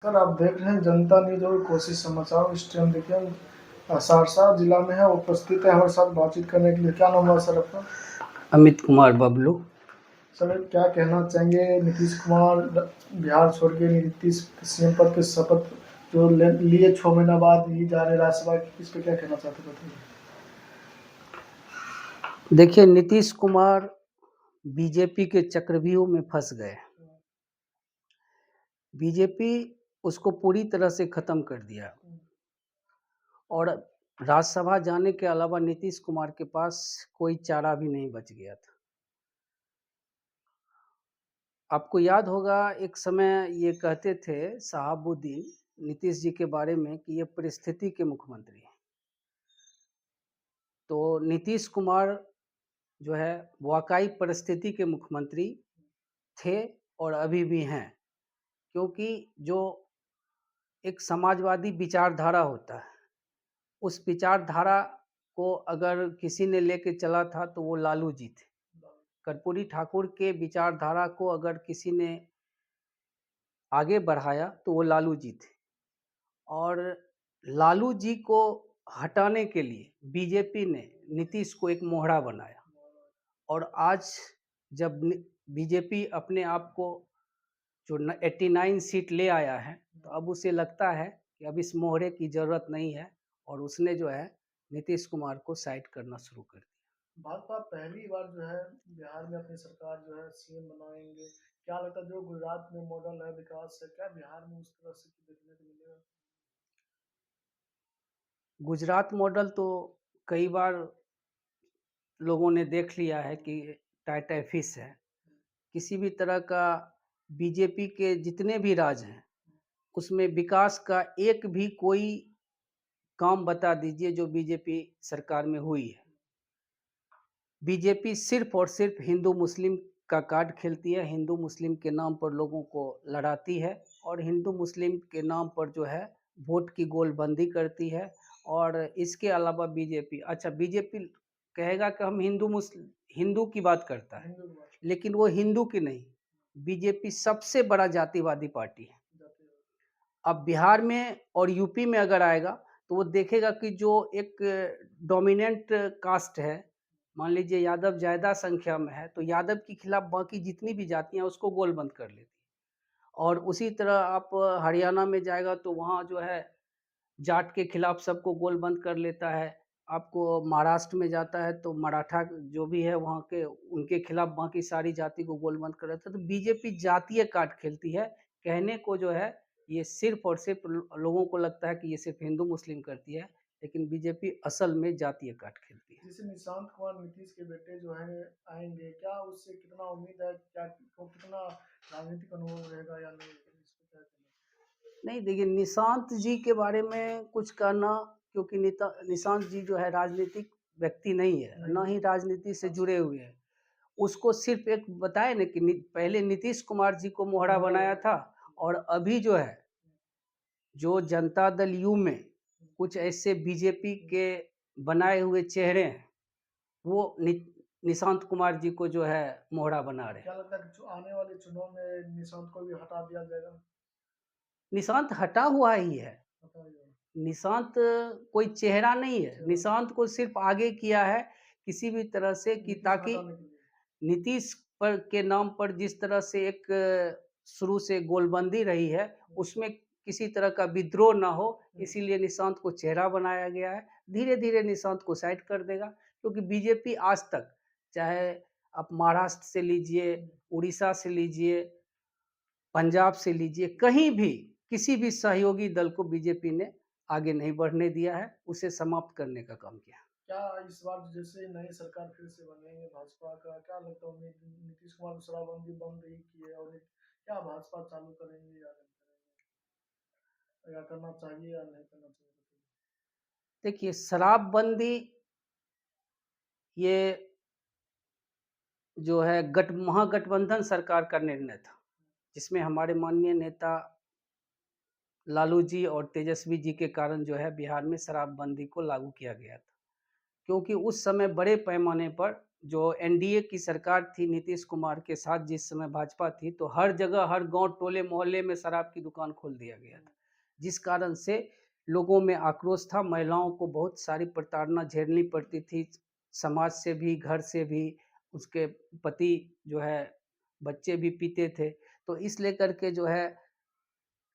Sir आप देख रहे हैं जनता न्यूज और कोशिश समाचार। इस टाइम देखिए हम सहरसा जिला में है, उपस्थित है हमारे साथ बातचीत करने के लिए। क्या नाम हुआ सर आपका? अमित कुमार बबलू। सर क्या कहना चाहेंगे, नीतीश कुमार बिहार छोड़ के नीतीश सीएम पद के शपथ जो लिए 6 महीना बाद ली जा रहे राज्यसभा की, इस पर क्या कहना चाहते हैं बताइए। देखिए, नीतीश कुमार बीजेपी के चक्रव्यूह में फंस गए। बीजेपी उसको पूरी तरह से खत्म कर दिया और राज्यसभा जाने के अलावा नीतीश कुमार के पास कोई चारा भी नहीं बच गया था। आपको याद होगा, एक समय ये कहते थे शहाबुद्दीन नीतीश जी के बारे में कि ये परिस्थिति के मुख्यमंत्री हैं। तो नीतीश कुमार जो है वाकई परिस्थिति के मुख्यमंत्री थे और अभी भी हैं, क्योंकि जो एक समाजवादी विचारधारा होता है, उस विचारधारा को अगर किसी ने लेके चला था तो वो लालू जी थे। कर्पूरी ठाकुर के विचारधारा को अगर किसी ने आगे बढ़ाया तो वो लालू जी थे। और लालू जी को हटाने के लिए बीजेपी ने नीतीश को एक मोहरा बनाया और आज जब बीजेपी अपने आप को जो 89 सीट ले आया है, तो अब उसे लगता है कि अब इस मोहरे की ज़रूरत नहीं है और उसने जो है नीतीश कुमार को साइड करना शुरू कर दिया। भाजपा पहली बार जो है बिहार में अपनी सरकार जो है सीएम बनाएंगे। क्या लगता है जो गुजरात में मॉडल है विकास है, क्या बिहार में उस तरह से देखने को मिलेगा? गुजरात मॉडल तो कई बार लोगों ने देख लिया है कि टाटा फिश है। किसी भी तरह का बीजेपी के जितने भी राज हैं, उसमें विकास का एक भी कोई काम बता दीजिए जो बीजेपी सरकार में हुई है। बीजेपी सिर्फ और सिर्फ हिंदू मुस्लिम का कार्ड खेलती है, हिंदू मुस्लिम के नाम पर लोगों को लड़ाती है और हिंदू मुस्लिम के नाम पर जो है वोट की गोलबंदी करती है। और इसके अलावा बीजेपी कहेगा कि हम हिंदू की बात करता है, लेकिन वो हिंदू की नहीं, बीजेपी सबसे बड़ा जातिवादी पार्टी है। अब बिहार में और यूपी में अगर आएगा तो वो देखेगा कि जो एक डोमिनेंट कास्ट है, मान लीजिए यादव ज़्यादा संख्या में है, तो यादव के खिलाफ बाकी जितनी भी जातियां उसको गोलबंद कर लेती। और उसी तरह आप हरियाणा में जाएगा तो वहाँ जो है जाट के खिलाफ सबको गोलबंद कर लेता है। आपको महाराष्ट्र में जाता है तो मराठा जो भी है वहाँ के, उनके खिलाफ बाकी सारी जाति को गोलबंद कर देता है। तो बीजेपी जातीय कार्ड खेलती है। कहने को जो है ये सिर्फ और सिर्फ लोगों को लगता है कि ये सिर्फ हिंदू मुस्लिम करती है, लेकिन बीजेपी असल में जातीय कार्ड खेलती है। जैसे निशांत कुमार नीतीश के बेटे जो है आएंगे, क्या उससे कितना उम्मीद है, क्या कितना राजनीतिक अनुभव रहेगा या नहीं, इसको क्या कहना? नहीं, देखिए, निशांत जी के बारे में कुछ कहना, क्योंकि निशांत जी जो है राजनीतिक व्यक्ति नहीं है, ना ही राजनीति से जुड़े हुए हैं। उसको सिर्फ एक बताया ना कि पहले नीतीश कुमार जी को मोहरा बनाया था, और अभी जो है जो जनता दल यू में कुछ ऐसे बीजेपी के बनाए हुए चेहरे हैं, वो निशांत कुमार जी को जो है मोहरा बना रहे। क्या लगता है कि आने वाले चुनाव में निशांत को भी हटा दिया जाएगा? निशांत हटा हुआ ही है। हटा दिया। निशांत कोई चेहरा नहीं है, निशांत को सिर्फ आगे किया है किसी भी तरह से कि ताकि नीतीश पर के नाम पर जिस तरह से एक शुरू से गोलबंदी रही है, उसमें किसी तरह का विद्रोह ना हो, इसीलिए निशांत को चेहरा बनाया गया है। धीरे धीरे निशांत को साइड कर देगा, क्योंकि बीजेपी आज तक, चाहे आप महाराष्ट्र से लीजिए, उड़ीसा से लीजिए, पंजाब से लीजिए, कहीं भी किसी भी सहयोगी दल को बीजेपी ने आगे नहीं बढ़ने दिया है, उसे समाप्त करने का काम किया। क्या इस बार जैसे नई सरकार फिर से बनेंगे भाजपा का, क्या लगता है नीतीश कुमार शराबबंदी बंद ही की है और क्या भाजपा चालू करेंगे या नहीं करेंगे, या करना चाहिए या नहीं करना चाहिए? देखिए, शराबबंदी ये जो है महागठबंधन सरकार का निर्णय था, जिसमें हमारे माननीय नेता लालू जी और तेजस्वी जी के कारण जो है बिहार में शराबबंदी को लागू किया गया था, क्योंकि उस समय बड़े पैमाने पर जो एनडीए की सरकार थी नीतीश कुमार के साथ, जिस समय भाजपा थी, तो हर जगह, हर गांव, टोले मोहल्ले में शराब की दुकान खोल दिया गया था, जिस कारण से लोगों में आक्रोश था। महिलाओं को बहुत सारी प्रताड़ना झेलनी पड़ती थी, समाज से भी, घर से भी। उसके पति जो है, बच्चे भी पीते थे। तो इस लेकर के जो है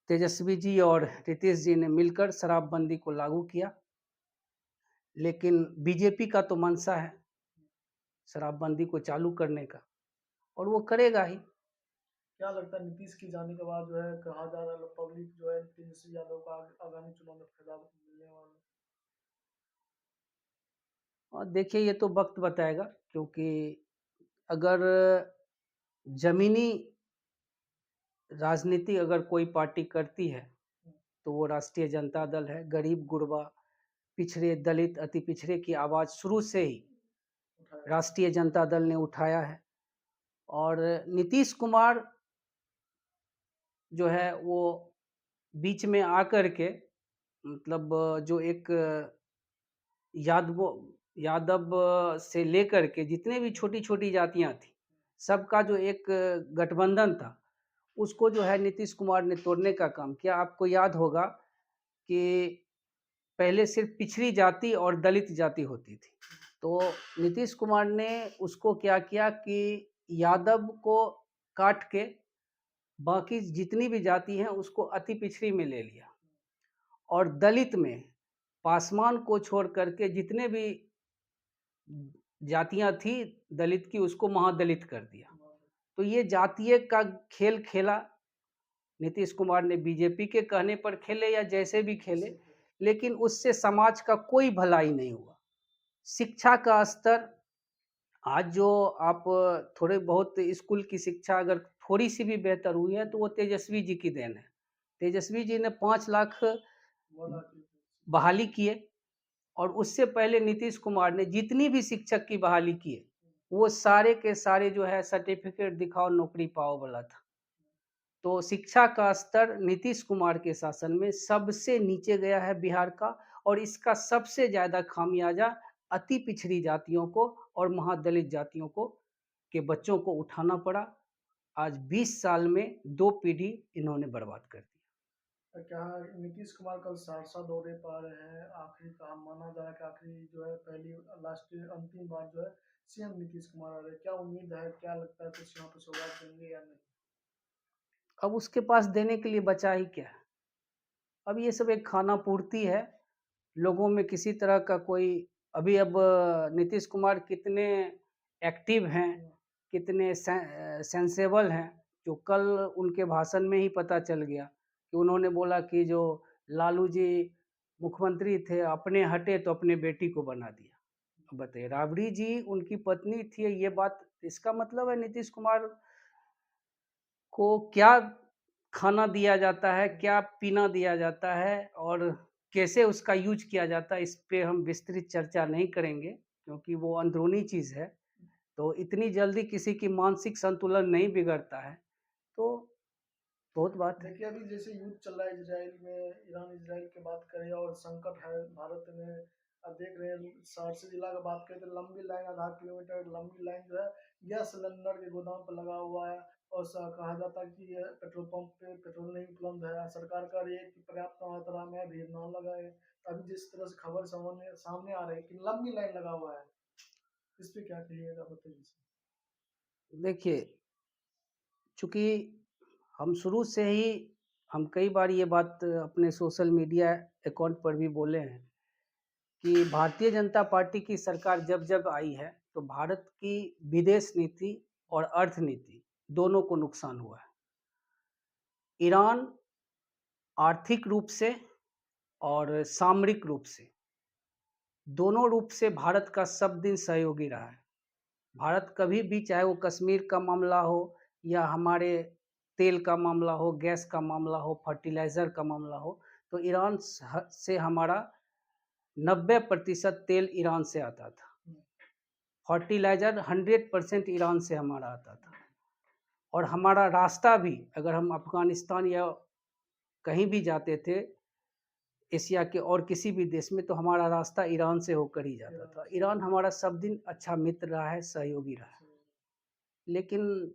तेजस्वी जी और नीतीश जी ने मिलकर शराबबंदी को लागू किया। लेकिन बीजेपी का तो मंशा है शराबबंदी को चालू करने का, और वो करेगा ही। क्या लगता है नीतीश की जाने के बाद जो है कहा जा रहा है पब्लिक जो है तेजस्वी यादव का आगामी चुनाव में फायदा मिलने वाला और देखिए, ये तो वक्त बताएगा, क्योंकि अगर जमीनी राजनीति अगर कोई पार्टी करती है है? तो वो राष्ट्रीय जनता दल है। गरीब गुरबा, पिछड़े, दलित, अति पिछड़े की आवाज़ शुरू से ही उठाया राष्ट्रीय जनता दल ने उठाया है। और नीतीश कुमार जो है वो बीच में आकर के, मतलब जो एक यादव यादव से लेकर के जितने भी छोटी छोटी जातियां थी, सबका जो एक गठबंधन था, उसको जो है नीतीश कुमार ने तोड़ने का काम किया। आपको याद होगा कि पहले सिर्फ पिछड़ी जाति और दलित जाति होती थी, तो नीतीश कुमार ने उसको क्या किया कि यादव को काट के बाकी जितनी भी जाति हैं उसको अति पिछड़ी में ले लिया, और दलित में पासवान को छोड़ करके जितने भी जातियां थी दलित की, उसको महादलित कर दिया। तो ये जातीय का खेल खेला नीतीश कुमार ने, बीजेपी के कहने पर खेले या जैसे भी खेले, लेकिन उससे समाज का कोई भलाई नहीं हुआ। शिक्षा का स्तर आज जो आप थोड़े बहुत स्कूल की शिक्षा अगर थोड़ी सी भी बेहतर हुई है तो वो तेजस्वी जी की देन है। तेजस्वी जी ने 5 लाख वाला की बहाली किए, और उससे पहले नीतीश कुमार ने जितनी भी शिक्षक की बहाली किए, वो सारे के सारे जो है सर्टिफिकेट दिखाओ नौकरी पाओ वाला था। तो शिक्षा का स्तर नीतीश कुमार के शासन में सबसे नीचे गया है बिहार का, और इसका सबसे ज़्यादा खामियाजा अति पिछड़ी जातियों को और महादलित जातियों को के बच्चों को उठाना पड़ा। आज 20 साल में 2 पीढ़ी इन्होंने बर्बाद कर दी। क्या नीतीश कुमार कल सहरसा दौरे पर हैं? आखिरी कहा माना जा रहा है कि आखिरी जो है पहली लास्ट अंतिम बार जो है सीएम नीतीश कुमार आ रहे हैं। क्या उम्मीद है, क्या लगता है कुछ यहाँ पे सौगात देंगे या नहीं? अब उसके पास देने के लिए बचा ही क्या है? अब ये सब एक खाना पूर्ति है। लोगों में किसी तरह का कोई अभी अब नीतीश कुमार कितने एक्टिव हैं, कितने सेंसेबल हैं, जो कल उनके भाषण में ही पता चल गया कि उन्होंने बोला कि जो लालू जी मुख्यमंत्री थे, अपने हटे तो अपने बेटी को बना दिया। अब बताइए, राबड़ी जी उनकी पत्नी थी, ये बात, इसका मतलब है नीतीश कुमार को क्या खाना दिया जाता है, क्या पीना दिया जाता है, और कैसे उसका यूज किया जाता है, इस पे हम विस्तृत चर्चा नहीं करेंगे, क्योंकि वो अंदरूनी चीज़ है। तो इतनी जल्दी किसी की मानसिक संतुलन नहीं बिगड़ता है, तो बहुत बात है। देखिए अभी जैसे युद्ध चल रहा है इसराइल में, ईरान इसराइल की बात करें और संकट है भारत में। अब देख रहे हैं सहरसा जिला की बात करें तो लंबी लाइन, आधा किलोमीटर लंबी लाइन जो है गैस सिलेंडर के गोदाम पर लगा हुआ है। और कहा जाता है कि ये पेट्रोल पंप पे पेट्रोल नहीं उपलब्ध है। सरकार कह रही है कि पर्याप्त मात्रा में भीड़ न लगाए। अभी जिस तरह से खबर सामने सामने आ रही है कि लंबी लाइन लगा हुआ है, इस पे क्या कहिएगा, बताइए। देखिए, चूंकि हम शुरू से ही, हम कई बार ये बात अपने सोशल मीडिया अकाउंट पर भी बोले हैं कि भारतीय जनता पार्टी की सरकार जब जब आई है तो भारत की विदेश नीति और अर्थनीति दोनों को नुकसान हुआ है। ईरान आर्थिक रूप से और सामरिक रूप से, दोनों रूप से भारत का सब दिन सहयोगी रहा है। भारत कभी भी, चाहे वो कश्मीर का मामला हो या हमारे तेल का मामला हो, गैस का मामला हो, फर्टिलाइज़र का मामला हो, तो ईरान से हमारा 90% तेल ईरान से आता था। फर्टिलाइज़र 100% ईरान से हमारा आता था। और हमारा रास्ता भी, अगर हम अफ़गानिस्तान या कहीं भी जाते थे, एशिया के और किसी भी देश में, तो हमारा रास्ता ईरान से होकर ही जाता था। ईरान हमारा सब दिन अच्छा मित्र रहा है, सहयोगी रहा है। लेकिन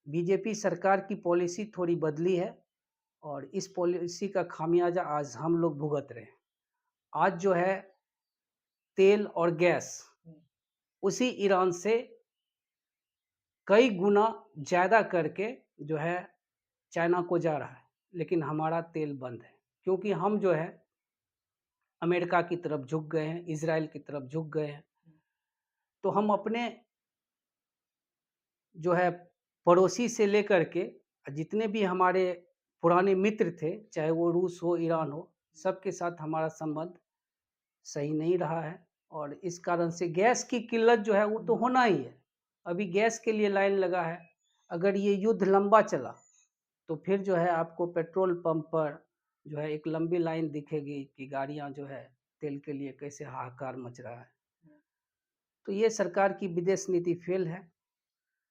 बीजेपी सरकार की पॉलिसी थोड़ी बदली है और इस पॉलिसी का खामियाजा आज हम लोग भुगत रहे हैं। आज जो है तेल और गैस उसी ईरान से कई गुना ज़्यादा करके जो है चाइना को जा रहा है, लेकिन हमारा तेल बंद है, क्योंकि हम जो है अमेरिका की तरफ झुक गए हैं, इज़राइल की तरफ झुक गए हैं। तो हम अपने जो है पड़ोसी से लेकर के जितने भी हमारे पुराने मित्र थे, चाहे वो रूस हो, ईरान हो, सबके साथ हमारा संबंध सही नहीं रहा है और इस कारण से गैस की किल्लत जो है वो तो होना ही है। अभी गैस के लिए लाइन लगा है। अगर ये युद्ध लंबा चला तो फिर जो है आपको पेट्रोल पंप पर जो है एक लंबी लाइन दिखेगी कि गाड़ियां जो है तेल के लिए कैसे हाहाकार मच रहा है। तो ये सरकार की विदेश नीति फेल है।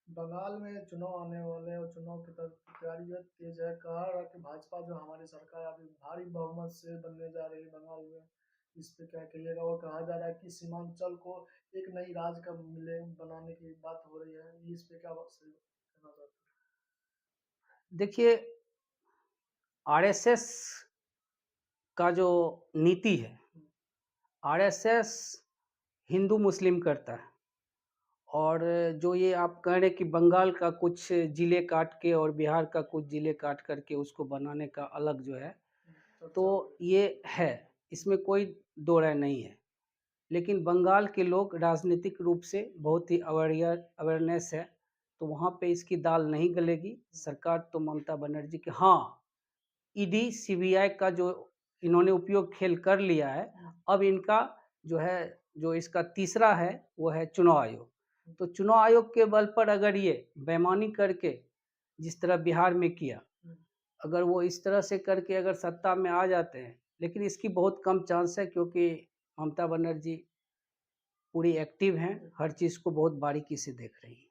बंगाल में चुनाव आने वाले हैं और चुनाव की तैयारी तेज है। कहा रहा कि भाजपा जो हमारी सरकार अभी भारी बहुमत से बनने जा रही है बंगाल में, इस पे क्या कहिएगा। और कहा जा रहा है कि सीमांचल को एक नई राज्य का मिले बनाने की बात हो रही है, इस पे क्या कहना चाहते हैं? देखिए, आरएसएस का जो नीति है, आरएसएस हिंदू मुस्लिम करता है और जो ये आप कह रहे हैं कि बंगाल का कुछ ज़िले काट के और बिहार का कुछ ज़िले काट करके उसको बनाने का अलग जो है, तो ये है, इसमें कोई दो राय नहीं है। लेकिन बंगाल के लोग राजनीतिक रूप से बहुत ही अवेयरनेस है, तो वहाँ पे इसकी दाल नहीं गलेगी। सरकार तो ममता बनर्जी के, हाँ, ईडी सीबीआई का जो इन्होंने उपयोग खेल कर लिया है, अब इनका जो है, जो इसका तीसरा है वो है चुनाव आयोग। तो चुनाव आयोग के बल पर अगर ये बेईमानी करके जिस तरह बिहार में किया, अगर वो इस तरह से करके अगर सत्ता में आ जाते हैं, लेकिन इसकी बहुत कम चांस है क्योंकि ममता बनर्जी पूरी एक्टिव हैं, हर चीज़ को बहुत बारीकी से देख रही हैं।